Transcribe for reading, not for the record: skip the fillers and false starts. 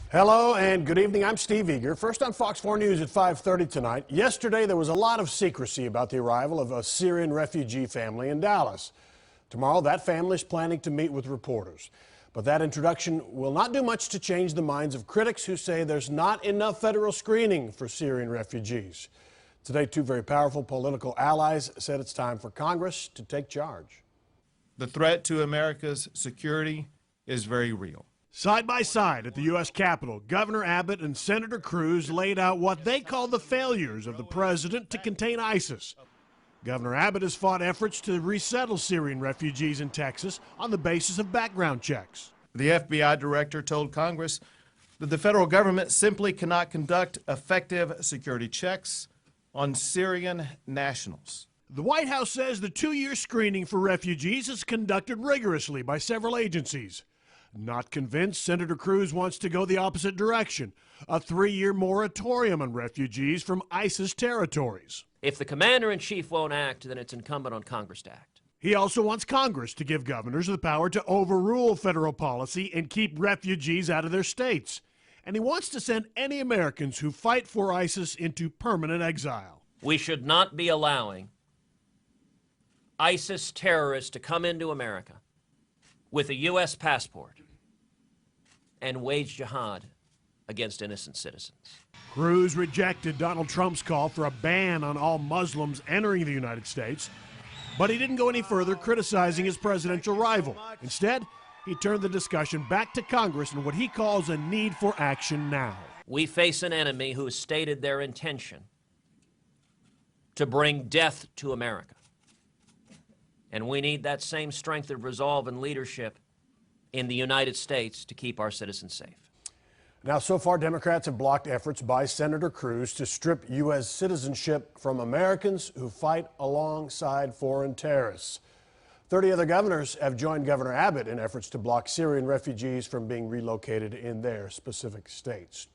Hello and good evening. I'm Steve Eager. First on Fox 4 News at 5:30 tonight. Yesterday there was a lot of secrecy about the arrival of a Syrian refugee family in Dallas. Tomorrow that family is planning to meet with reporters. But that introduction will not do much to change the minds of critics who say there's not enough federal screening for Syrian refugees. Today, two very powerful political allies said it's time for Congress to take charge. The threat to America's security is very real. Side by side at the U.S. Capitol, Governor Abbott and Senator Cruz laid out what they call the failures of the president to contain ISIS. Governor Abbott has fought efforts to resettle Syrian refugees in Texas on the basis of background checks. The FBI director told Congress that the federal government simply cannot conduct effective security checks on Syrian nationals. The White House says the two-year screening for refugees is conducted rigorously by several agencies. Not convinced, Senator Cruz wants to go the opposite direction, a 3-year moratorium on refugees from ISIS territories. If the commander-in-chief won't act, then it's incumbent on Congress to act. He also wants Congress to give governors the power to overrule federal policy and keep refugees out of their states. And he wants to send any Americans who fight for ISIS into permanent exile. We should not be allowing ISIS terrorists to come into America with a U.S. passport and wage jihad against innocent citizens. Cruz rejected Donald Trump's call for a ban on all Muslims entering the United States, but he didn't go any further criticizing his presidential rival. Instead, he turned the discussion back to Congress and what he calls a need for action now. We face an enemy who has stated their intention to bring death to America. And we need that same strength of resolve and leadership in the United States to keep our citizens safe. Now, so far, Democrats have blocked efforts by Senator Cruz to strip U.S. citizenship from Americans who fight alongside foreign terrorists. 30 other governors have joined Governor Abbott in efforts to block Syrian refugees from being relocated in their specific states.